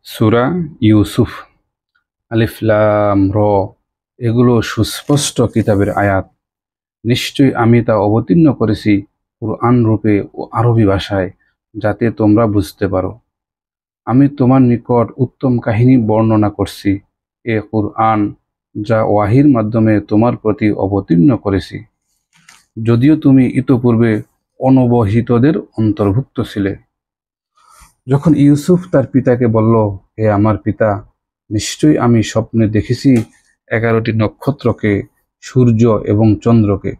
সূরা ইউসুফ। আলিফ লাম র, এগুলো সুস্পষ্ট কিতাবের আয়াত। নিশ্চয়ই আমি তা অবতীর্ণ করেছি কুরআন রূপে ও আরবি ভাষায়, যাতে তোমরা বুঝতে পারো। আমি তোমার নিকট উত্তম কাহিনী বর্ণনা করছি, এ কুরআন যা ওয়াহির মাধ্যমে তোমার প্রতি অবতীর্ণ করেছি, যদিও তুমি ইতপূর্বে অনবহিতদের অন্তর্ভুক্ত ছিলে। যখন ইউসুফ তার পিতাকে বলল, হে আমার পিতা, নিশ্চয়ই আমি স্বপ্নে দেখেছি 11টি নক্ষত্রকে, সূর্য এবং চন্দ্রকে।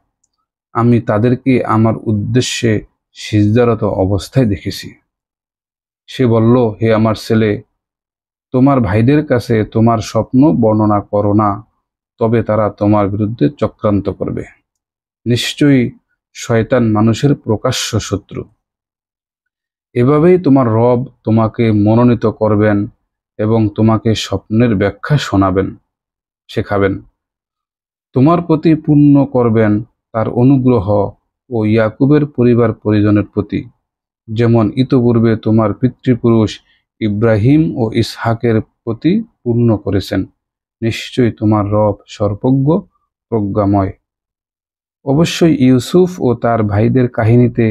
আমি তাদেরকে আমার উদ্দেশ্যে সিজদারত অবস্থায় দেখেছি। সে বলল, হে আমার ছেলে, তোমার ভাইদের কাছে তোমার স্বপ্ন বর্ণনা করো না, তবে তারা তোমার বিরুদ্ধে চক্রান্ত করবে। নিশ্চয়ই শয়তান মানুষের প্রকাশ্য শত্রু। এভাবেই তোমার রব তোমাকে মনোনীত করবেন এবং তোমাকে স্বপ্নের ব্যাখ্যা শেখাবেন। তোমার প্রতি পূর্ণ করবেন তার অনুগ্রহ ও ইয়াকুবের পরিবার পরিজনের প্রতি, যেমন ইতপূর্বে তোমার পিতৃপুরুষ ইব্রাহিম ও ইসহাকের প্রতি পূর্ণ করেছেন। নিশ্চয়ই তোমার রব সর্বজ্ঞ, প্রজ্ঞাময়। অবশ্যই ইউসুফ ও তার ভাইদের কাহিনীতে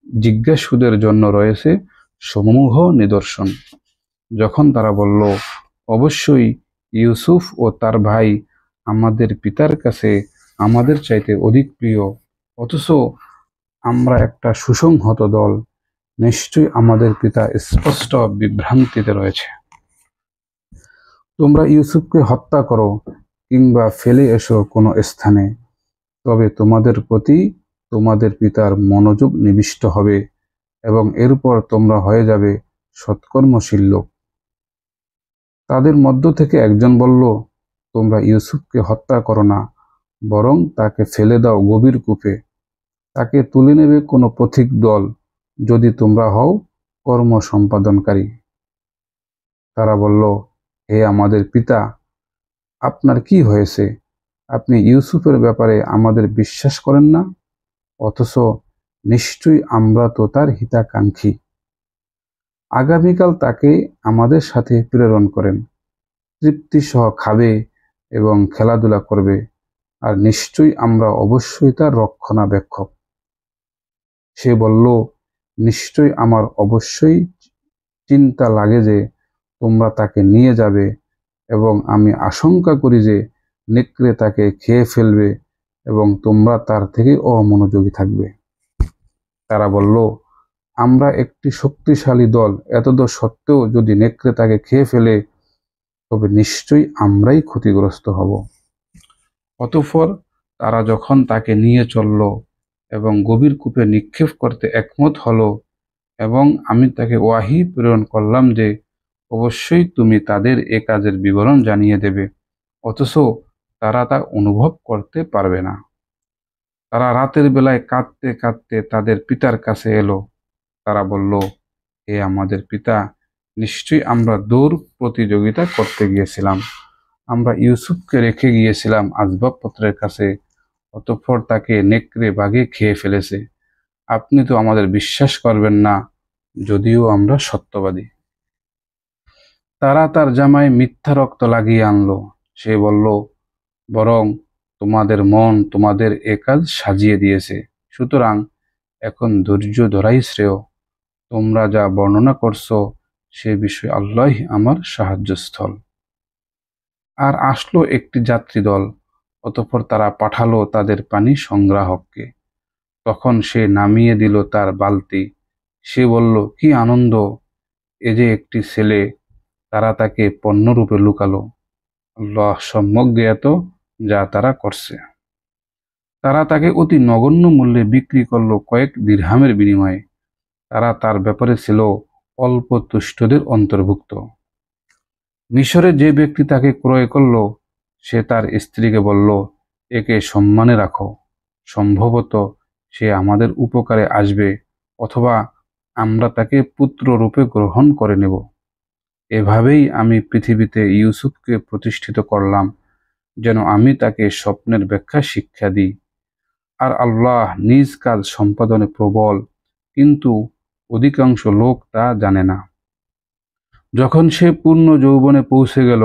জিজ্ঞাসুদের জন্য রয়েছে সমূহ নিদর্শন। যখন তারা বলল, অবশ্যই ইউসুফ ও তার ভাই আমাদের পিতার কাছে আমাদের চাইতে অধিক প্রিয়, অথচ আমরা একটা সুসংহত দল, নিশ্চয়ই আমাদের পিতা স্পষ্ট বিভ্রান্তিতে রয়েছে। তোমরা ইউসুফকে হত্যা করো কিংবা ফেলে এসো কোনো স্থানে, তবে তোমাদের প্রতি তোমাদের পিতার মনোযোগ নিবিষ্ট হবে এবং এরপর তোমরা হয়ে যাবে সৎকর্মশীল লোক। তাদের মধ্য থেকে একজন বলল, তোমরা ইউসুফকে হত্যা করো না, বরং তাকে ফেলে দাও গভীর কূপে। তাকে তুলে নেবে কোনো পথিক দল, যদি তোমরা হও কর্ম সম্পাদনকারী। তারা বলল, হে আমাদের পিতা, আপনার কি হয়েছে? আপনি ইউসুফের ব্যাপারে আমাদের বিশ্বাস করেন না? অথচ নিশ্চয়ই আমরা তো তার হিতাকাঙ্ক্ষী। আগামীকাল তাকে আমাদের সাথে প্রেরণ করেন, তৃপ্তি সহ খাবে এবং খেলাধুলা করবে, আর নিশ্চয়ই আমরা অবশ্যই তার রক্ষণাবেক্ষক। সে বলল, নিশ্চয়ই আমার অবশ্যই চিন্তা লাগে যে তোমরা তাকে নিয়ে যাবে এবং আমি আশঙ্কা করি যে নেকড়ে তাকে খেয়ে ফেলবে এবং তোমরা তার থেকে অমনোযোগী থাকবে। তারা বলল, আমরা একটি শক্তিশালী দল, এতদ সত্ত্বেও যদি নেকড়ে তাকে খেয়ে ফেলে, তবে নিশ্চয়ই আমরাই ক্ষতিগ্রস্ত হব। অতঃপর তারা যখন তাকে নিয়ে চলল এবং গভীর কূপে নিক্ষেপ করতে একমত হলো, এবং আমি তাকে ওয়াহী প্রেরণ করলাম যে অবশ্যই তুমি তাদের এ কাজের বিবরণ জানিয়ে দেবে, অথচ তারা তা অনুভব করতে পারবে না। তারা রাতের বেলায় কাঁদতে কাঁদতে তাদের পিতার কাছে এলো। তারা বলল, হে আমাদের পিতা, নিশ্চয়ই আমরা দৌড় প্রতিযোগিতা করতে গিয়েছিলাম। আমরা ইউসুফকে রেখে গিয়েছিলাম আসবাবপত্রের কাছে, অতঃপর তাকে নেকড়ে বাঘে খেয়ে ফেলেছে। আপনি তো আমাদের বিশ্বাস করবেন না, যদিও আমরা সত্যবাদী। তারা তার জামায় মিথ্যা রক্ত লাগিয়ে আনলো। সে বলল, বরং তোমাদের মন তোমাদের এ কাজ সাজিয়ে দিয়েছে, সুতরাং এখন ধৈর্য ধরাই শ্রেয়। তোমরা যা বর্ণনা করছো সে বিষয়ে আল্লাহই আমার সাহায্যস্থল। আর আসলো একটি যাত্রী দল, অতঃপর তারা পাঠালো তাদের পানি সংগ্রাহককে। তখন সে নামিয়ে দিল তার বালতি। সে বলল, কি আনন্দ, এ যে একটি ছেলে। তারা তাকে পণ্যরূপে লুকালো। আল্লাহ সম্যক জ্ঞাত যা তারা করছে। তারা তাকে অতি নগণ্য মূল্যে বিক্রি করলো কয়েক দিরহামের বিনিময়ে। তারা তার ব্যাপারে ছিল অল্প তুষ্টদের অন্তর্ভুক্ত। মিশরে যে ব্যক্তি তাকে ক্রয় করল, সে তার স্ত্রীকে বলল, একে সম্মানে রাখো, সম্ভবত সে আমাদের উপকারে আসবে, অথবা আমরা তাকে পুত্র রূপে গ্রহণ করে নেব। এভাবেই আমি পৃথিবীতে ইউসুফকে প্রতিষ্ঠিত করলাম, যেন আমি তাকে স্বপ্নের ব্যাখ্যা শিক্ষা দিই। আর আল্লাহ নিজ কাজ সম্পাদনে প্রবল, কিন্তু অধিকাংশ লোক তা জানে না। যখন সে পূর্ণ যৌবনে পৌঁছে গেল,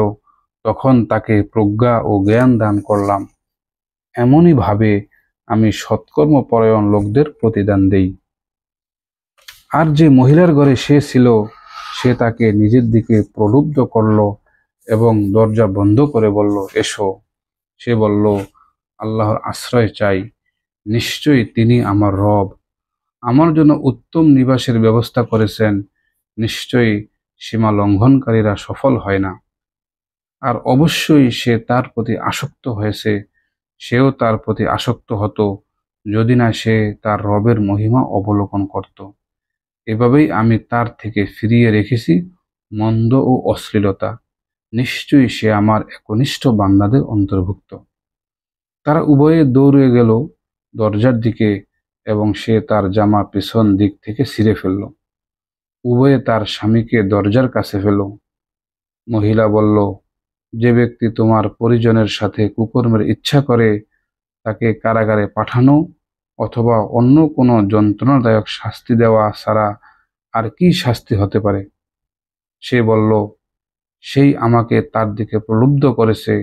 তখন তাকে প্রজ্ঞা ও জ্ঞান দান করলাম। এমনই ভাবে আমি সৎকর্মপরায়ণ লোকদের প্রতিদান দেই। আর যে মহিলার ঘরে সে ছিল, সে তাকে নিজের দিকে প্রলুব্ধ করল এবং দরজা বন্ধ করে বলল, এসো। সে বলল, আল্লাহর আশ্রয় চাই, নিশ্চয়ই তিনি আমার রব, আমার জন্য উত্তম নিবাসের ব্যবস্থা করেছেন, নিশ্চয়ই সীমা লঙ্ঘনকারীরা সফল হয় না। আর অবশ্যই সে তার প্রতি আসক্ত হয়েছে, সেও তার প্রতি আসক্ত হতো, যদি না সে তার রবের মহিমা অবলোকন করত। এভাবেই আমি তার থেকে ফিরিয়ে রেখেছি মন্দ ও অশ্লীলতা, নিশ্চয়ই সে আমার একনিষ্ঠ বান্দাদের অন্তর্ভুক্ত। তারা উভয়ে দৌড়ে গেল দরজার দিকে এবং সে তার জামা পেছন দিক থেকে ছিঁড়ে ফেলল। উভয়ে তার স্বামীকে দরজার কাছে ফেল। মহিলা বলল, যে ব্যক্তি তোমার পরিজনের সাথে কুকর্মের ইচ্ছা করে, তাকে কারাগারে পাঠানো অথবা অন্য কোনো যন্ত্রণাদায়ক শাস্তি দেওয়া ছাড়া আর কি শাস্তি হতে পারে? সে বলল, সেই আমাকে তার দিকে প্রলুব্ধ করেছে।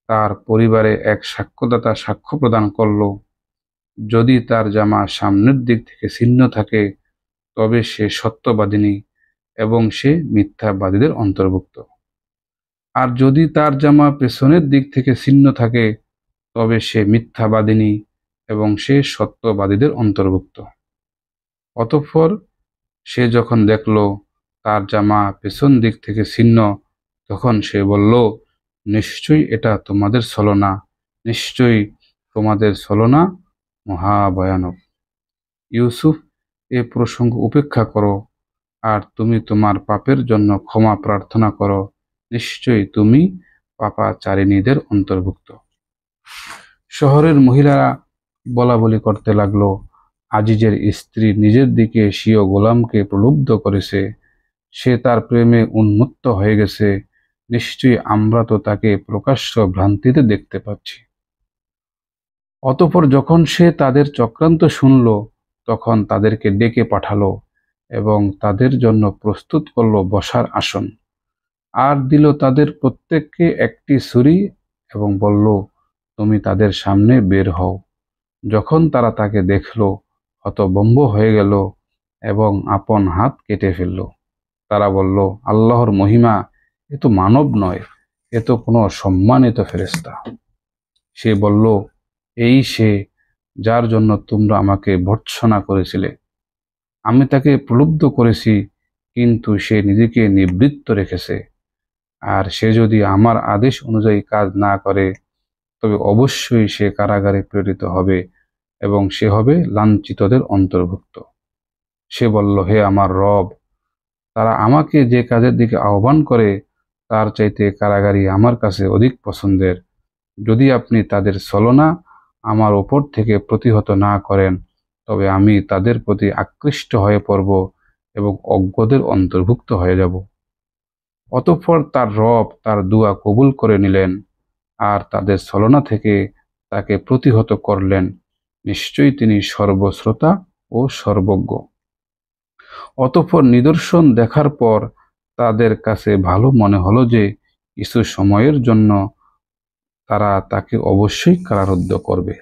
তার পরিবারে এক সাক্ষ্যদাতা সাক্ষ্য প্রদান করল, যদি তার জামা সামনের দিক থেকে ছিন্ন থাকে, তবে সে সত্যবাদিনী এবং সে মিথ্যাবাদীদের অন্তর্ভুক্ত। আর যদি তার জামা পেছনের দিক থেকে ছিন্ন থাকে, তবে সে মিথ্যাবাদিনী এবং সে সত্যবাদীদের অন্তর্ভুক্ত। অতঃপর সে যখন দেখল তার জামা পেছন দিক থেকে ছিন্ন, তখন সে বলল, নিশ্চয়ই এটা তোমাদের ছলনা, নিশ্চয়ই তোমাদের ছলনা মহাভয়ানক। ইউসুফ, এ প্রসঙ্গ উপেক্ষা করো, আর তুমি তোমার পাপের জন্য ক্ষমা প্রার্থনা করো, নিশ্চয়ই তুমি পাপাচারিণীদের অন্তর্ভুক্ত। শহরের মহিলারা বলাবলি করতে লাগলো, আজিজের স্ত্রী নিজের দিকে স্বীয় গোলামকে প্রলুব্ধ করেছে, সে তার প্রেমে উন্মত্ত হয়ে গেছে, নিশ্চয়ই আমরা তো তাকে প্রকাশ্য ভ্রান্তিতে দেখতে পাচ্ছি। অতঃপর যখন সে তাদের চক্রান্ত শুনল, তখন তাদেরকে ডেকে পাঠালো এবং তাদের জন্য প্রস্তুত করলো বসার আসন, আর দিল তাদের প্রত্যেককে একটি ছুরি এবং বলল, তুমি তাদের সামনে বের হও। যখন তারা তাকে দেখল, হতভম্ব হয়ে গেল এবং আপন হাত কেটে ফেলল। তারা বলল, আল্লাহর মহিমা, এ তো মানব নয়, এ তো কোনো সম্মানিত ফেরেশতা। সে বলল, এই সে, যার জন্য তোমরা আমাকে ভর্ৎসনা করেছিলে। আমি তাকে প্রলুব্ধ করেছি, কিন্তু সে নিজেকে নিবৃত্ত রেখেছে। আর সে যদি আমার আদেশ অনুযায়ী কাজ না করে, তবে অবশ্যই সে কারাগারে প্রেরিত হবে এবং সে হবে লাঞ্ছিতদের অন্তর্ভুক্ত। সে বলল, হে আমার রব, তারা আমাকে যে কাজের দিকে আহ্বান করে, তার চাইতে কারাগারই আমার কাছে অধিক পছন্দের। যদি আপনি তাদের ছলনা আমার ওপর থেকে প্রতিহত না করেন, তবে আমি তাদের প্রতি আকৃষ্ট হয়ে পড়ব এবং অজ্ঞদের অন্তর্ভুক্ত হয়ে যাব। অতঃপর তার রব তার দুয়া কবুল করে নিলেন আর তাদের ছলনা থেকে তাকে প্রতিহত করলেন। নিশ্চয়ই তিনি সর্বশ্রোতা ও সর্বজ্ঞ। অতঃপর নিদর্শন দেখার পর তাদের কাছে ভালো মনে হলো যে কিছু সময়ের জন্য তারা তাকে অবশ্যই কারারুদ্ধ করবে।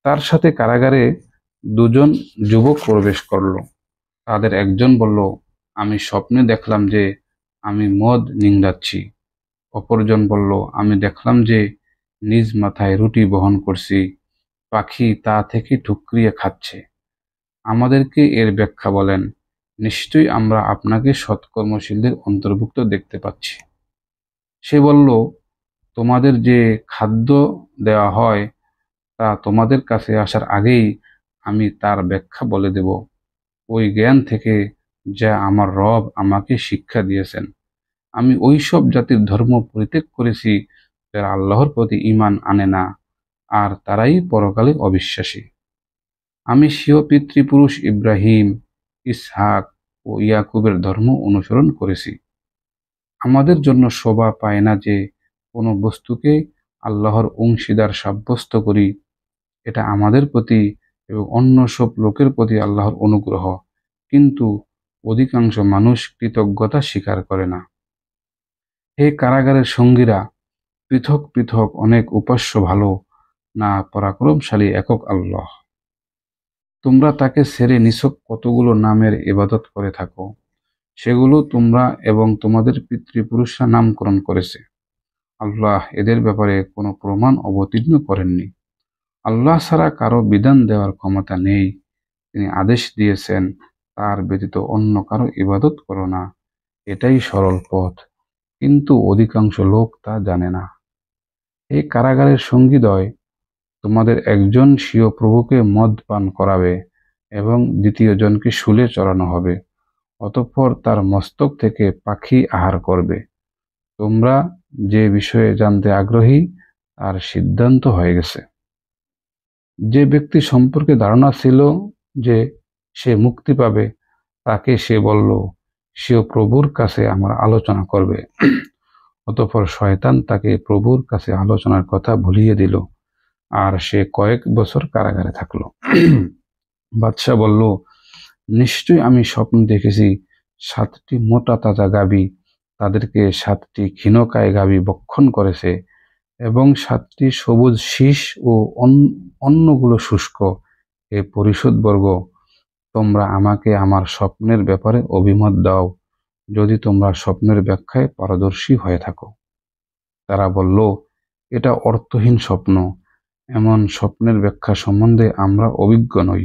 তার সাথে কারাগারে দুজন যুবক প্রবেশ করল। তাদের একজন বলল, আমি স্বপ্নে দেখলাম যে আমি মদ নিংড়াচ্ছি। অপরজন বলল, আমি দেখলাম যে নিজ মাথায় রুটি বহন করছি, পাখি তা থেকে ঠুকরিয়ে খাচ্ছে। আমাদেরকে এর ব্যাখ্যা বলেন, নিশ্চয়ই আমরা আপনাকে সৎকর্মশীলদের অন্তর্ভুক্ত দেখতে পাচ্ছি। সে বলল, তোমাদের যে খাদ্য দেওয়া হয় তা তোমাদের কাছে আসার আগেই আমি তার ব্যাখ্যা বলে দেব, ওই জ্ঞান থেকে যা আমার রব আমাকে শিক্ষা দিয়েছেন। আমি ওই সব জাতির ধর্ম পরিত্যাগ করেছি যারা আল্লাহর প্রতি ঈমান আনে না, আর তারাই পরকালে অবিশ্বাসী। আমি স্বীয় পিতৃপুরুষ ইব্রাহিম, ইসহাক ও ইয়াকুবের ধর্ম অনুসরণ করেছি। আমাদের জন্য শোভা পায় না যে কোনো বস্তুকে আল্লাহর অংশীদার সাব্যস্ত করি। এটা আমাদের প্রতি এবং অন্য সব লোকের প্রতি আল্লাহর অনুগ্রহ। কিন্তু অধিকাংশ মানুষ কৃতজ্ঞতা স্বীকার করে না। হে কারাগারের সঙ্গীরা, পৃথক পৃথক অনেক উপাস্য ভালো না, পরাক্রমশালী একক আল্লাহ। তোমরা তাকে ছেড়ে নিছক কতগুলো নামের ইবাদত করে থাকো, সেগুলো তোমরা এবং তোমাদের পিতৃপুরুষরা নামকরণ করেছে। আল্লাহ এদের ব্যাপারে কোনো প্রমাণ অবতীর্ণ করেননি। আল্লাহ ছাড়া কারো বিধান দেওয়ার ক্ষমতা নেই। তিনি আদেশ দিয়েছেন, তার ব্যতীত অন্য কারো ইবাদত করো না। এটাই সরল পথ, কিন্তু অধিকাংশ লোক তা জানে না। এই কারাগারের সঙ্গীদ্বয়, তোমাদের একজন স্বীয় প্রভুকে মদ পান করাবে এবং দ্বিতীয় জনকে শুলে চড়ানো হবে। অতঃপর তার মস্তক থেকে পাখি আহার করবে। তোমরা যে বিষয়ে জানতে আগ্রহী তার সিদ্ধান্ত হয়ে গেছে। যে ব্যক্তি সম্পর্কে ধারণা ছিল যে সে মুক্তি পাবে, তাকে সে বলল সেও প্রভুর কাছে আমার আলোচনা করবে। অতঃপর শয়তান তাকে প্রভুর কাছে আলোচনার কথা ভুলিয়ে দিল, আর সে কয়েক বছর কারাগারে থাকলো। বাদশাহ বলল, নিশ্চয়ই আমি স্বপ্ন দেখেছি 7টি মোটা তাজা গাভী তাদেরকে 7টি ক্ষীণকায় গাভী ভক্ষণ করেছে, এবং 7টি সবুজ শীষ ও অন্যগুলো শুষ্ক। হে পরিষদবর্গ, তোমরা আমাকে আমার স্বপ্নের ব্যাপারে অভিমত দাও, যদি তোমরা স্বপ্নের ব্যাখ্যায় পারদর্শী হয়ে থাকো। তারা বলল, এটা অর্থহীন স্বপ্ন, এমন স্বপ্নের ব্যাখ্যা সম্বন্ধে আমরা অভিজ্ঞ নই।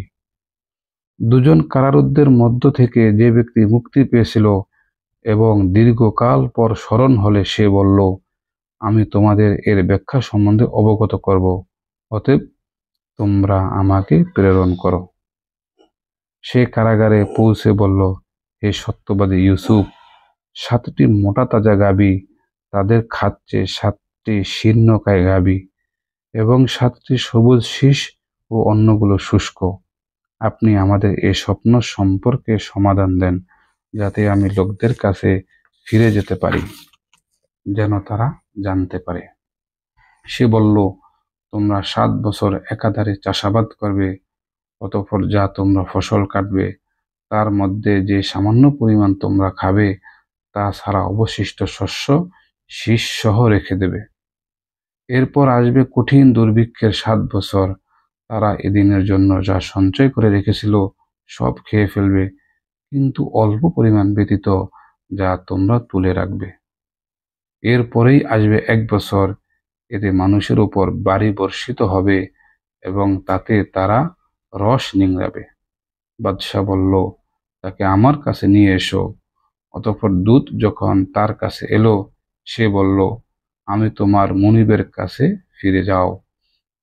দুজন কারারুদ্ধের মধ্য থেকে যে ব্যক্তি মুক্তি পেয়েছিল এবং দীর্ঘকাল পর স্মরণ হলে সে বলল, আমি তোমাদের এর ব্যাখ্যা সম্বন্ধে অবগত করব, অতএব তোমরা আমাকে প্রেরণ করো। সে কারাগারে পৌঁছে বলল, হে সত্যবাদী ইউসুফ, 7টি মোটা তাজা গাভী তাদের খাচ্ছে 7টি শীর্ণকায় গাভী, এবং 7টি সবুজ শীষ ও অন্যগুলো শুষ্ক। আপনি আমাদের এই স্বপ্ন সম্পর্কে সমাধান দেন, যাতে আমি লোকদের কাছে ফিরে যেতে পারি, যেন তারা জানতে পারে। সে বলল, তোমরা 7 বছর একাধারে চাষাবাদ করবে, অতঃপর যা তোমরা ফসল কাটবে তার মধ্যে যে সামান্য পরিমাণ তোমরা খাবে তা ছাড়া অবশিষ্ট শস্য শীষসহ রেখে দেবে। এরপর আসবে কঠিন দুর্ভিক্ষের 7 বছর। তারা এদিনের জন্য যা সঞ্চয় করে রেখেছিল সব খেয়ে ফেলবে, কিন্তু অল্প পরিমাণ ব্যতীত যা তোমরা তুলে রাখবে। এরপরেই আসবে 1 বছর, এতে মানুষের উপর বাড়ি বর্ষিত হবে এবং তাতে তারা রস নিংড়াবে। বাদশাহ বলল, তাকে আমার কাছে নিয়ে এসো। অতঃপর দূত যখন তার কাছে এলো, সে বলল, আমি তোমার মুনিবের কাছে ফিরে যাও।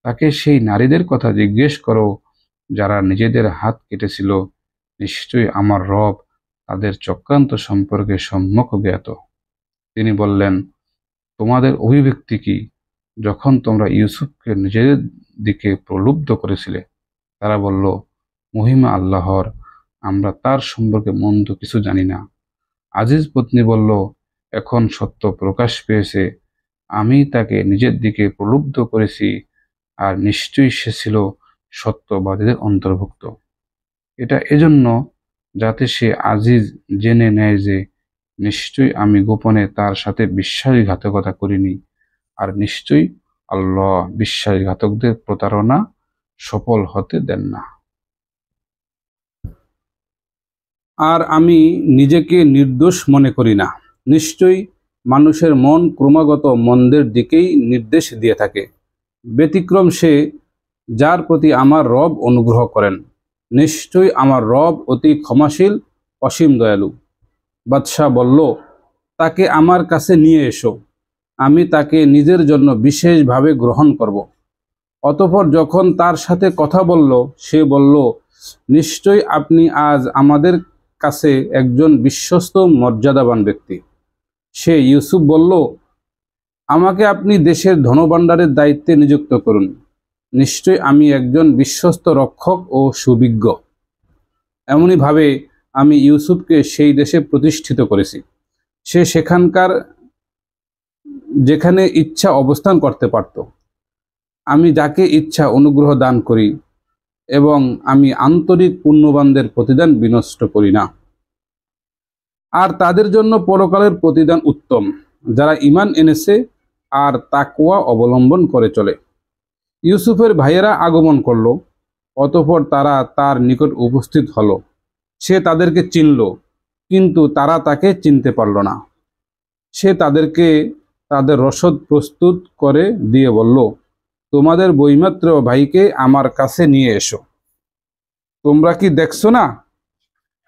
তাকে সেই নারীদের কথা জিজ্ঞেস করো যারা নিজেদের হাত কেটেছিল। নিশ্চয়ই আমার রব তাদের চক্রান্ত সম্পর্কে সম্যক জ্ঞাত। তিনি বললেন, তোমাদের অভিব্যক্তি কি যখন তোমরা ইউসুফকে নিজেদের দিকে প্রলুব্ধ করেছিলে? তারা বলল, মহিমা আল্লাহর, আমরা তার সম্পর্কে মন্দ কিছু জানি না। আজিজ পত্নী বলল, এখন সত্য প্রকাশ পেয়েছে, আমি তাকে নিজের দিকে প্রলুব্ধ করেছি, আর নিশ্চয়ই সে ছিল সত্যবাদীদের অন্তর্ভুক্ত। এটা এজন্য যাতে সে আজিজ জেনে নেয় যে নিশ্চয়ই আমি গোপনে তার সাথে বিশ্বাসঘাতকতা করিনি, আর নিশ্চয়ই আল্লাহ বিশ্বাসঘাতকদের প্রতারণা সফল হতে দেন না। আর আমি নিজেকে নির্দোষ মনে করি না। নিশ্চয়ই মানুষের মন ক্রমাগত মন্দের দিকেই নির্দেশ দিয়ে থাকে। ব্যতিক্রম সে, যার প্রতি আমার রব অনুগ্রহ করেন। নিশ্চয়ই আমার রব অতি ক্ষমাশীল, অসীম দয়ালু। বাদশাহ বলল, তাকে আমার কাছে নিয়ে এসো, আমি তাকে নিজের জন্য বিশেষভাবে গ্রহণ করব। অতঃপর যখন তার সাথে কথা বলল, সে বলল, নিশ্চয়ই আপনি আজ আমাদের কাছে একজন বিশ্বস্ত মর্যাদাবান ব্যক্তি। সে ইউসুফ বলল, আমাকে আপনি দেশের ধনভাণ্ডারের দায়িত্বে নিযুক্ত করুন। নিশ্চয়ই আমি একজন বিশ্বস্ত রক্ষক ও সুবিজ্ঞ। এমনিভাবে আমি ইউসুফকে সেই দেশে প্রতিষ্ঠিত করেছি। সে সেখানকার যেখানে ইচ্ছা অবস্থান করতে পারত। আমি যাকে ইচ্ছা অনুগ্রহ দান করি, এবং আমি আন্তরিক পুণ্যবানদের প্রতিদান বিনষ্ট করি না। আর তাদের জন্য পরকালের প্রতিদান উত্তম, যারা ঈমান এনেছে আর তাকওয়া অবলম্বন করে চলে। ইউসুফের ভাইয়েরা আগমন করল, অতঃপর তারা তার নিকট উপস্থিত হলো। সে তাদেরকে চিনল, কিন্তু তারা তাকে চিনতে পারল না। সে তাদেরকে তাদের রসদ প্রস্তুত করে দিয়ে বলল, তোমাদের বৈমাত্র ভাইকে আমার কাছে নিয়ে এসো। তোমরা কি দেখছো না?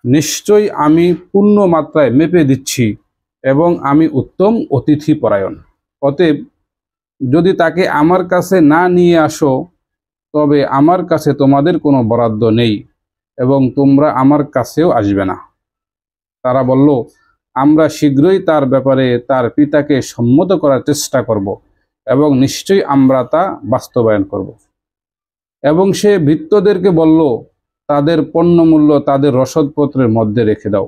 নিশ্চয়ই আমি পূর্ণ মাত্রায় মেপে দিচ্ছি এবং আমি উত্তম অতিথি পরায়ণ। অতএব যদি তাকে আমার কাছে না নিয়ে আসো, তবে আমার কাছে তোমাদের কোনো বরাদ্দ নেই এবং তোমরা আমার কাছেও আসবে না। তারা বলল, আমরা শীঘ্রই তার ব্যাপারে তার পিতাকে সম্মত করার চেষ্টা করব এবং নিশ্চয়ই আমরা তা বাস্তবায়ন করব। এবং সে ভৃত্যদেরকে বলল, তাদের পণ্যমূল্য তাদের রসদপত্রের মধ্যে রেখে দাও।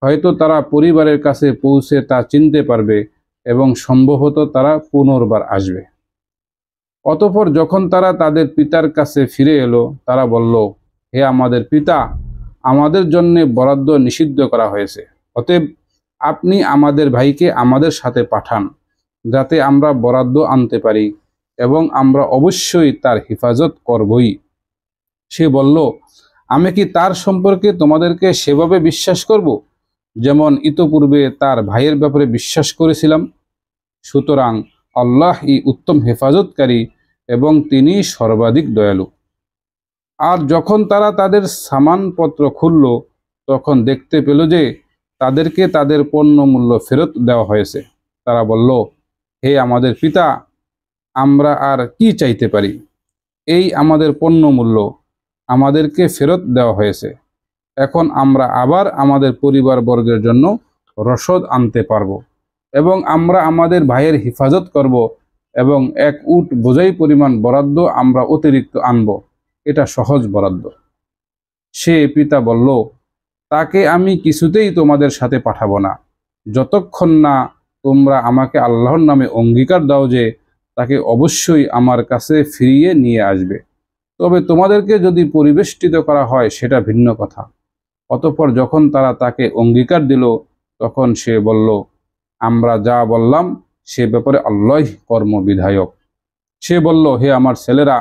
হয়তো তারা পরিবারের কাছে পৌঁছে তা চিনতে পারবে এবং সম্ভবত তারা পুনর্বার আসবে। অতঃপর যখন তারা তাদের পিতার কাছে ফিরে এলো, তারা বলল, হে আমাদের পিতা, আমাদের জন্য বরাদ্দ নিষিদ্ধ করা হয়েছে। অতএব আপনি আমাদের ভাইকে আমাদের সাথে পাঠান, যাতে আমরা বরাদ্দ আনতে পারি এবং আমরা অবশ্যই তার হেফাজত করবই। সে বলল, আমি কি তার সম্পর্কে তোমাদেরকে সেভাবে বিশ্বাস করব, যেমন ইতপূর্বে তার ভাইয়ের ব্যাপারে বিশ্বাস করেছিলাম? সুতরাং আল্লাহই উত্তম হেফাজতকারী এবং তিনি সর্বাধিক দয়ালু। আর যখন তারা তাদের সামানপত্র খুলল, তখন দেখতে পেল যে তাদেরকে তাদের পণ্য মূল্য ফেরত দেওয়া হয়েছে। তারা বলল, হে আমাদের পিতা, আমরা আর কি চাইতে পারি? এই আমাদের পণ্য মূল্য আমাদেরকে ফেরত দেওয়া হয়েছে। এখন আমরা আবার আমাদের পরিবারবর্গের জন্য রসদ আনতে পারব এবং আমরা আমাদের ভাইয়ের হেফাজত করব এবং 1 উট বোঝাই পরিমাণ বরাদ্দ আমরা অতিরিক্ত আনব। এটা সহজ বরাদ্দ। সে পিতা বলল, তাকে আমি কিছুতেই তোমাদের সাথে পাঠাবো না, যতক্ষণ না তোমরা আমাকে আল্লাহর নামে অঙ্গীকার দাও যে তাকে অবশ্যই আমার কাছে ফিরিয়ে নিয়ে আসবে। তবে তোমাদেরকে যদি পরিবেষ্টিত করা হয় সেটা ভিন্ন কথা। অতঃপর যখন তারা তাকে অঙ্গীকার দিল, তখন সে বলল, আমরা যা বললাম সে ব্যাপারে আল্লাহই কর্মবিধায়ক। সে বলল, হে আমার ছেলেরা,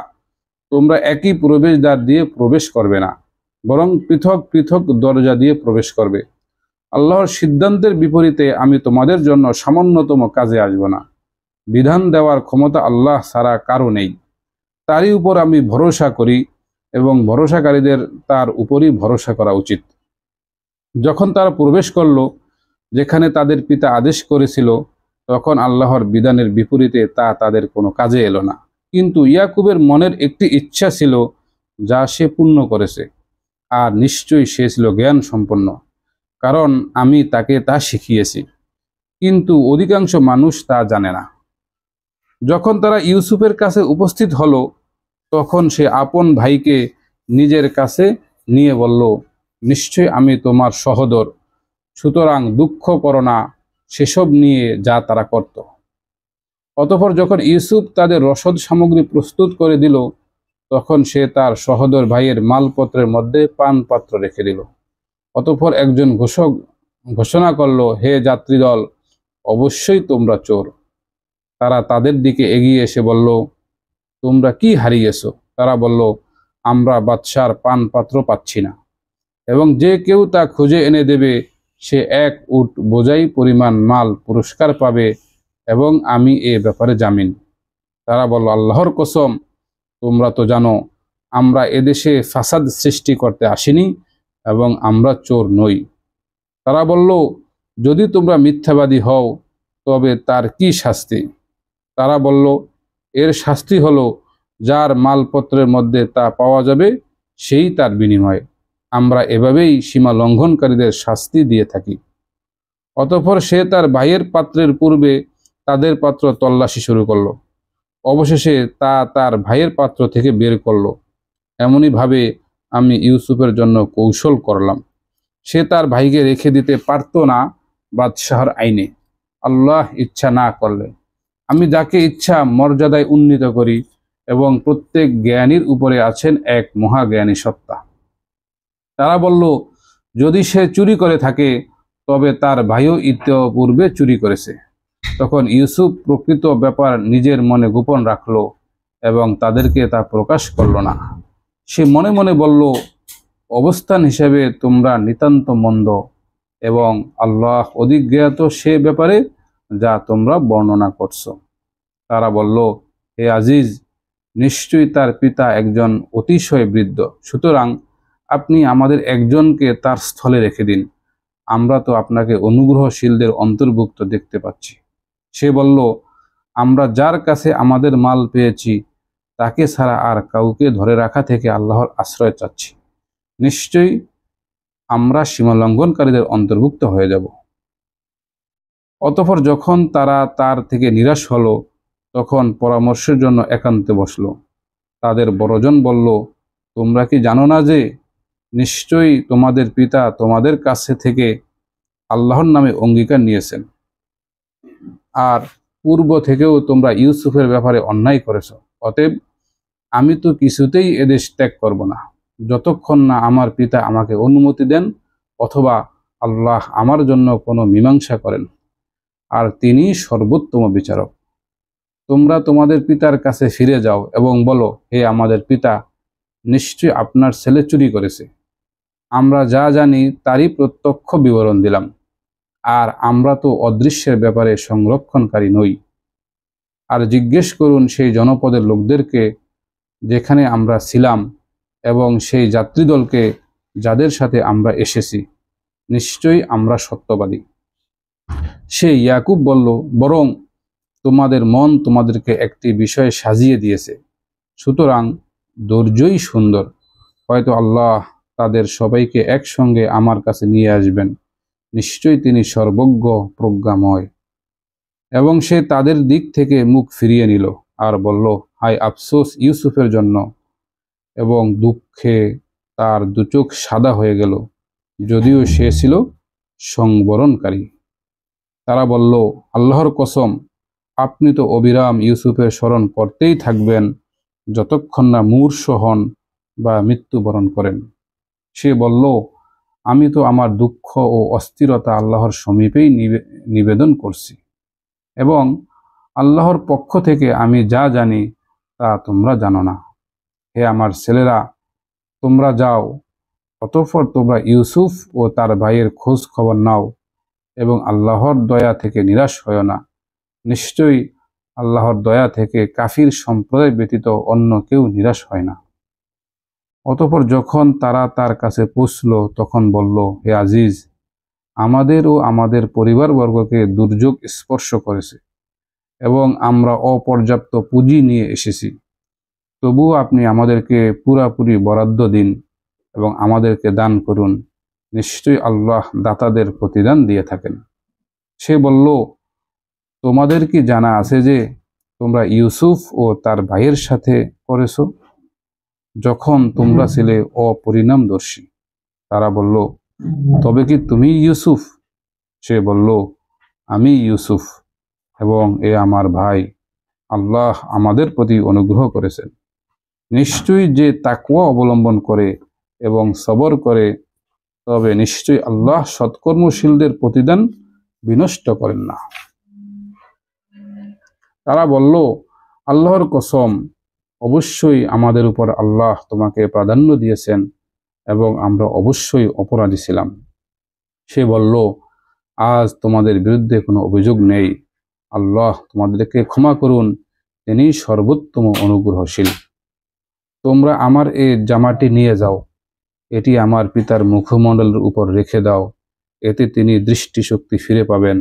তোমরা একই প্রবেশদ্বার দিয়ে প্রবেশ করবে না, বরং পৃথক পৃথক দরজা দিয়ে প্রবেশ করবে। আল্লাহর সিদ্ধান্তের বিপরীতে আমি তোমাদের জন্য সামান্যতম কাজে আসব না। বিধান দেওয়ার ক্ষমতা আল্লাহ ছাড়া কারো নেই। তারই উপর আমি ভরসা করি এবং ভরসাকারীদের তার উপরই ভরসা করা উচিত। যখন তারা প্রবেশ করল যেখানে তাদের পিতা আদেশ করেছিল, তখন আল্লাহর বিধানের বিপরীতে তা তাদের কোনো কাজে এলো না। কিন্তু ইয়াকুবের মনের একটি ইচ্ছা ছিল, যা সে পূর্ণ করেছে, আর নিশ্চয়ই সে ছিল জ্ঞান সম্পন্ন, কারণ আমি তাকে তা শিখিয়েছি। কিন্তু অধিকাংশ মানুষ তা জানে না। যখন তারা ইউসুফের কাছে উপস্থিত হলো, তখন সে আপন ভাইকে নিজের কাছে নিয়ে বলল, নিশ্চয় আমি তোমার সহোদর, সুতরাং দুঃখ করো না সেসব নিয়ে যা তারা করত। অতঃপর যখন ইউসুফ তাদের রসদ সামগ্রী প্রস্তুত করে দিল, তখন সে তার সহোদর ভাইয়ের মালপত্রের মধ্যে পানপাত্র রেখে দিল। অতঃপর একজন ঘোষক ঘোষণা করল, হে যাত্রীদল, অবশ্যই তোমরা চোর। তারা তাদের দিকে এগিয়ে এসে বলল, তোমরা কি হারিয়েছো? তারা বলল, আমরা বাদশার পানপাত্র পাচ্ছি না, এবং যে কেউ তা খুঁজে এনে দেবে সে 1 উট বোঝাই পরিমাণ মাল পুরস্কার পাবে এবং আমি এ ব্যাপারে জামিন। তারা বলল, আল্লাহর কসম, তোমরা তো জানো আমরা এদেশে ফাসাদ সৃষ্টি করতে আসিনি এবং আমরা চোর নই। তারা বলল, যদি তোমরা মিথ্যাবাদী হও তবে তার কি শাস্তি? তারা বলল, এর শাস্তি হলো যার মালপত্রের মধ্যে তা পাওয়া যাবে সেই তার বিনিময়। আমরা এভাবেই সীমা লঙ্ঘনকারীদের শাস্তি দিয়ে থাকি। অতঃপর সে তার ভাইয়ের পাত্রের পূর্বে তাদের পাত্র তল্লাশি শুরু করলো। অবশেষে তা তার ভাইয়ের পাত্র থেকে বের করলো। এমনই ভাবে আমি ইউসুফের জন্য কৌশল করলাম। সে তার ভাইকে রেখে দিতে পারত না বাদশাহর আইনে, আল্লাহ ইচ্ছা না করলে। আমি যাকে ইচ্ছা মর্যাদায় উন্নীত করি এবং প্রত্যেক জ্ঞানীর উপরে আছেন এক মহাজ্ঞানী সত্তা। তারা বলল, যদি সে চুরি করে থাকে তবে তার ভাইও ইতিপূর্বে চুরি করেছে। তখন ইউসুফ প্রকৃত ব্যাপার নিজের মনে গোপন রাখল এবং তাদেরকে তা প্রকাশ করল না। সে মনে মনে বলল, অবস্থান হিসেবে তোমরা নিতান্ত মন্দ এবং আল্লাহ অধিক জ্ঞাত সে ব্যাপারে যা তোমরা বর্ণনা করছো। তারা বলল, হে আজিজ, নিশ্চয়ই তার পিতা একজন অতিশয় বৃদ্ধ, সুতরাং আপনি আমাদের একজনকে তার স্থলে রেখে দিন। আমরা তো আপনাকে অনুগ্রহশীলদের অন্তর্ভুক্ত দেখতে পাচ্ছি। সে বলল, আমরা যার কাছে আমাদের মাল পেয়েছি তাকে ছাড়া আর কাউকে ধরে রাখা থেকে আল্লাহর আশ্রয় চাচ্ছি। নিশ্চয়ই আমরা সীমালঙ্ঘনকারীদের অন্তর্ভুক্ত হয়ে যাব। অতঃপর যখন তারা তার থেকে নিরাশ হলো, তখন পরামর্শের জন্য একান্তে বসল। তাদের বড়জন বলল, তোমরা কি জানো না যে নিশ্চয়ই তোমাদের পিতা তোমাদের কাছে থেকে আল্লাহর নামে অঙ্গীকার নিয়েছেন, আর পূর্ব থেকেও তোমরা ইউসুফের ব্যাপারে অন্যায় করেছ। অতএব আমি তো কিছুতেই এদেশ ত্যাগ করব না, যতক্ষণ না আমার পিতা আমাকে অনুমতি দেন অথবা আল্লাহ আমার জন্য কোনো মীমাংসা করেন, আর তিনি সর্বোত্তম বিচারক। তোমরা তোমাদের পিতার কাছে ফিরে যাও এবং বলো, হে আমাদের পিতা, নিশ্চয়ই আপনার ছেলে চুরি করেছে। আমরা যা জানি তারই প্রত্যক্ষ বিবরণ দিলাম, আর আমরা তো অদৃশ্যের ব্যাপারে সংরক্ষণকারী নই। আর জিজ্ঞেস করুন সেই জনপদের লোকদেরকে যেখানে আমরা ছিলাম এবং সেই যাত্রীদলকে যাদের সাথে আমরা এসেছি, নিশ্চয়ই আমরা সত্যবাদী। সে ইয়াকুব বলল, বরং তোমাদের মন তোমাদেরকে একটি বিষয়ে সাজিয়ে দিয়েছে, সুতরাং ধৈর্যই সুন্দর। হয়তো আল্লাহ তাদের সবাইকে একসঙ্গে আমার কাছে নিয়ে আসবেন, নিশ্চয়ই তিনি সর্বজ্ঞ প্রজ্ঞাময়। এবং সে তাদের দিক থেকে মুখ ফিরিয়ে নিল আর বলল, হায় আফসোস ইউসুফের জন্য, এবং দুঃখে তার দুচোখ সাদা হয়ে গেল, যদিও সে ছিল সংবরণকারী। তারা বলল, আল্লাহর কসম, আপনি তো অবিরাম ইউসুফের স্মরণ করতেই থাকবেন যতক্ষণ না মূর্ছ হন বা মৃত্যুবরণ করেন। সে বলল, আমি তো আমার দুঃখ ও অস্থিরতা আল্লাহর সমীপেই নিবেদন করছি, এবং আল্লাহর পক্ষ থেকে আমি যা জানি তা তোমরা জানো না। হে আমার ছেলেরা, তোমরা যাও, অতঃপর তোমরা ইউসুফ ও তার ভাইয়ের খোঁজ খবর নাও এবং আল্লাহর দয়া থেকে নিরাশ হয় না। নিশ্চয়ই আল্লাহর দয়া থেকে কাফির সম্প্রদায় ব্যতীত অন্য কেউ নিরাশ হয় না। অতঃপর যখন তারা তার কাছে পৌঁছল, তখন বলল, হে আজিজ, আমাদের ও আমাদের পরিবারবর্গকে দুর্যোগ স্পর্শ করেছে এবং আমরা অপর্যাপ্ত পুঁজি নিয়ে এসেছি। তবুও আপনি আমাদেরকে পুরাপুরি বরাদ্দ দিন এবং আমাদেরকে দান করুন। নিশ্চয়ই আল্লাহ দাতাদের প্রতিদান দিয়ে থাকেন। সে বলল, তোমাদের কি জানা আছে যে তোমরা ইউসুফ ও তার ভাইয়ের সাথে করেছ যখন তোমরা ছিলে অপরিণামদর্শী? তারা বলল, তবে কি তুমি ইউসুফ? সে বলল, আমি ইউসুফ এবং এ আমার ভাই। আল্লাহ আমাদের প্রতি অনুগ্রহ করেছেন। নিশ্চয়ই যে তাকওয়া অবলম্বন করে এবং সবর করে, তবে নিশ্চয়ই আল্লাহ সৎকর্মশীলদের প্রতিদান বিনষ্ট করেন না। তারা বলল, আল্লাহর কসম, অবশ্যই আমাদের উপর আল্লাহ তোমাকে প্রাধান্য দিয়েছেন এবং আমরা অবশ্যই অপরাধী ছিলাম। সে বলল, আজ তোমাদের বিরুদ্ধে কোনো অভিযোগ নেই। আল্লাহ তোমাদেরকে ক্ষমা করুন, তিনি সর্বোত্তম অনুগ্রহশীল। তোমরা আমার এ জামাটি নিয়ে যাও, এটি আমার পিতার মুখমণ্ডলের উপর রেখে দাও, এতে তিনি দৃষ্টিশক্তি ফিরে পাবেন,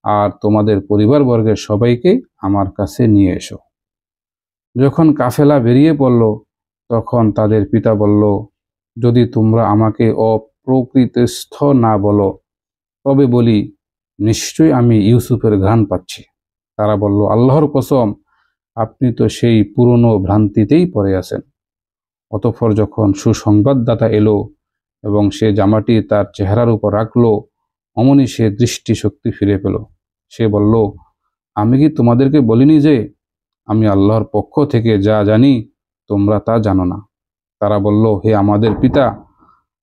আর তোমাদের পরিবারবর্গের সবাইকে আমার কাছে নিয়ে এসো। যখন কাফেলা বেরিয়ে পড়ল, তখন তাদের পিতা বলল, যদি তোমরা আমাকে অপ্রকৃতস্থ না বলো, তবে বলি, নিশ্চয়ই আমি ইউসুফের ঘ্রাণ পাচ্ছি। তারা বলল, আল্লাহর কসম, আপনি তো সেই পুরনো ভ্রান্তিতেই পড়ে আছেন। অতঃপর যখন সুসংবাদদাতা এলো এবং সে জামাটি তার চেহারার উপর রাখলো, অমনি সে দৃষ্টিশক্তি ফিরে পেল। সে বলল, আমি কি তোমাদেরকে বলিনি যে আমি আল্লাহর পক্ষ থেকে যা জানি তোমরা তা জানো না? তারা বলল, হে আমাদের পিতা,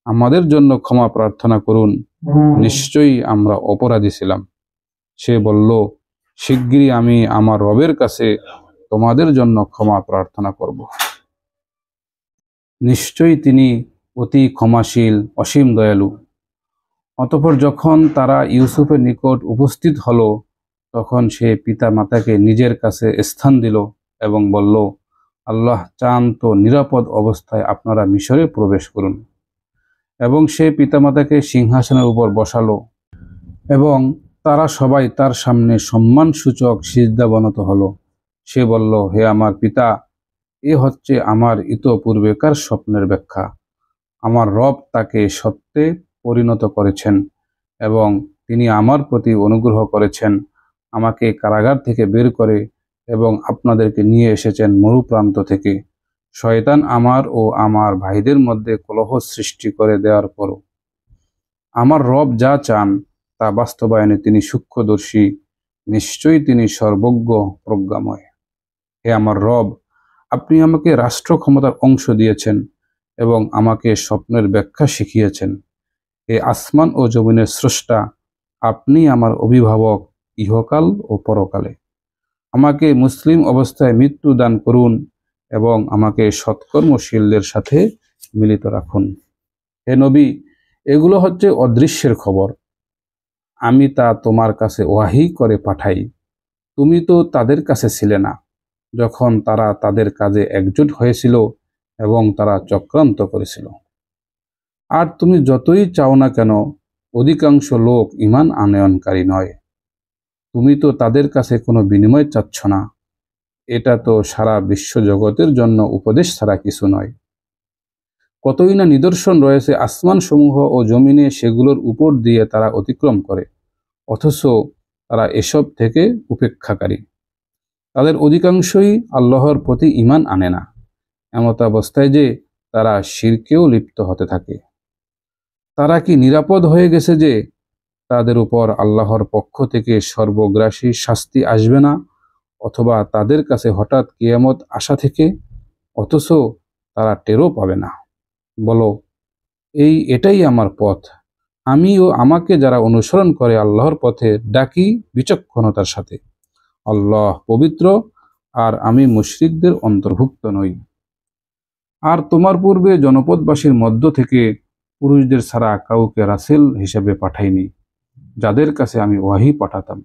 আমাদের জন্য ক্ষমা প্রার্থনা করুন নিশ্চয়ই আমরা অপরাধী ছিলাম। সে বলল, শিগগিরই আমি আমার রবের কাছে তোমাদের জন্য ক্ষমা প্রার্থনা করব। নিশ্চয়ই তিনি অতি ক্ষমাশীল, অসীম দয়ালু। অতঃপর যখন তারা ইউসুফের নিকট উপস্থিত হলো, তখন সে পিতা মাতাকে নিজের কাছে স্থান দিল এবং বলল, আল্লাহ চান তো নিরাপদ অবস্থায় আপনারা মিশরে প্রবেশ করুন। এবং সে পিতামাতাকে সিংহাসনের উপর বসালো এবং তারা সবাই তার সামনে সম্মানসূচক সিজদাবনত হলো। সে বলল, হে আমার পিতা, এ হচ্ছে আমার ইতপূর্বেকার স্বপ্নের ব্যাখ্যা। আমার রব তাকে সত্যে পরিণত করেছেন এবং তিনি আমার প্রতি অনুগ্রহ করেছেন, আমাকে কারাগার থেকে বের করে এবং আপনাদেরকে নিয়ে এসেছেন মরুপ্রান্ত থেকে। শয়তান আমার ও আমার ভাইদের মধ্যে কলহ সৃষ্টি করে দেওয়ার পরও আমার রব যা চান তা বাস্তবায়নে তিনি সূক্ষ্মদর্শী। নিশ্চয়ই তিনি সর্বজ্ঞ, প্রজ্ঞাময়। হে আমার রব, আপনি আমাকে রাষ্ট্র ক্ষমতার অংশ দিয়েছেন এবং আমাকে স্বপ্নের ব্যাখ্যা শিখিয়েছেন। হে আসমান ও জমিনের স্রষ্টা, আপনি আমার অভিভাবক ইহকাল ও পরকালে। আমাকে মুসলিম অবস্থায় মৃত্যু দান করুন এবং আমাকে সৎকর্মশীলদের সাথে মিলিত রাখুন। হে নবী, এগুলো হচ্ছে অদৃশ্যের খবর। আমি তা তোমার কাছে ওয়াহি করে পাঠাই। তুমি তো তাদের কাছে ছিলে না যখন তারা তাদের কাজে একজোট হয়েছিল এবং তারা চক্রান্ত করেছিল। আর তুমি যতই চাও না কেন, অধিকাংশ লোক ঈমান আনয়নকারী নয়। তুমি তো তাদের কাছে কোনো বিনিময় চাচ্ছ না। এটা তো সারা বিশ্বজগতের জন্য উপদেশ ছাড়া কিছু নয়। কতই না নিদর্শন রয়েছে আসমানসমূহ ও জমিনে, সেগুলোর উপর দিয়ে তারা অতিক্রম করে, অথচ তারা এসব থেকে উপেক্ষাকারী। তাদের অধিকাংশই আল্লাহর প্রতি ঈমান আনে না, এমতাবস্থায় যে তারা শিরকেও লিপ্ত হতে থাকে। তারা কি নিরাপদ হয়ে গেছে যে তাদের উপর আল্লাহর পক্ষ থেকে সর্বগ্রাসী শাস্তি আসবে না, অথবা তাদের কাছে হঠাৎ কিয়ামত আসা থেকে, অথচ তারা টেরও পাবে না। বলো, এটাই আমার পথ। আমি ও আমাকে যারা অনুসরণ করে আল্লাহর পথে ডাকি বিচক্ষণতার সাথে। আল্লাহ পবিত্র, আর আমি মুশরিকদের অন্তর্ভুক্ত নই। আর তোমার পূর্বে জনপদবাসীর মধ্য থেকে পুরুষদের ছাড়া কাউকে রাসূল হিসেবে পাঠাইনি, যাদের কাছে আমি ওয়াহি পাঠাতাম।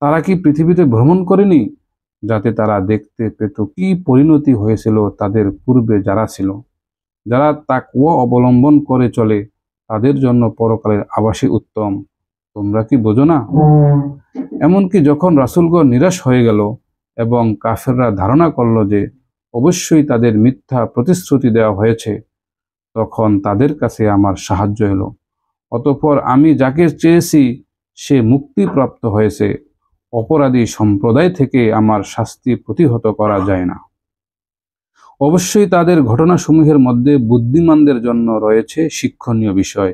তারা কি পৃথিবীতে ভ্রমণ করেনি, যাতে তারা দেখতে পেত কি পরিণতি হয়েছিল তাদের পূর্বে যারা ছিল। যারা তাকওয়া অবলম্বন করে চলে, তাদের জন্য পরকালের আবাসই উত্তম। তোমরা কি বোঝো না? এমনকি যখন রাসূলগণ নিরাশ হয়ে গেল এবং কাফেররা ধারণা করল যে অবশ্যই তাদের মিথ্যা প্রতিশ্রুতি দেওয়া হয়েছে, তখন তাদের কাছে আমার সাহায্য এলো। অতঃপর আমি যাকে চেয়েছি সে মুক্তিপ্রাপ্ত হয়েছে। অপরাধী সম্প্রদায় থেকে আমার শাস্তি প্রতিহত করা যায় না। অবশ্যই তাদের ঘটনাসমূহের মধ্যে বুদ্ধিমানদের জন্য রয়েছে শিক্ষণীয় বিষয়।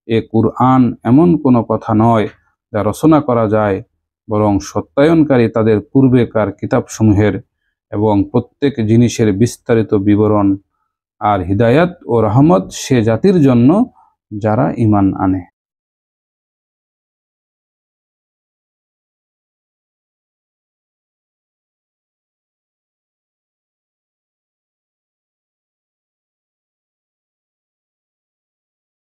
এ কুরআন এমন কোনো কথা নয় যা রচনা করা যায়, বরং সত্যায়নকারী তাদের পূর্বেকার কিতাবসমূহের এবং প্রত্যেক জিনিসের বিস্তারিত বিবরণ, আর হিদায়াত ও রহমত সে জাতির জন্য যারা ঈমান আনে।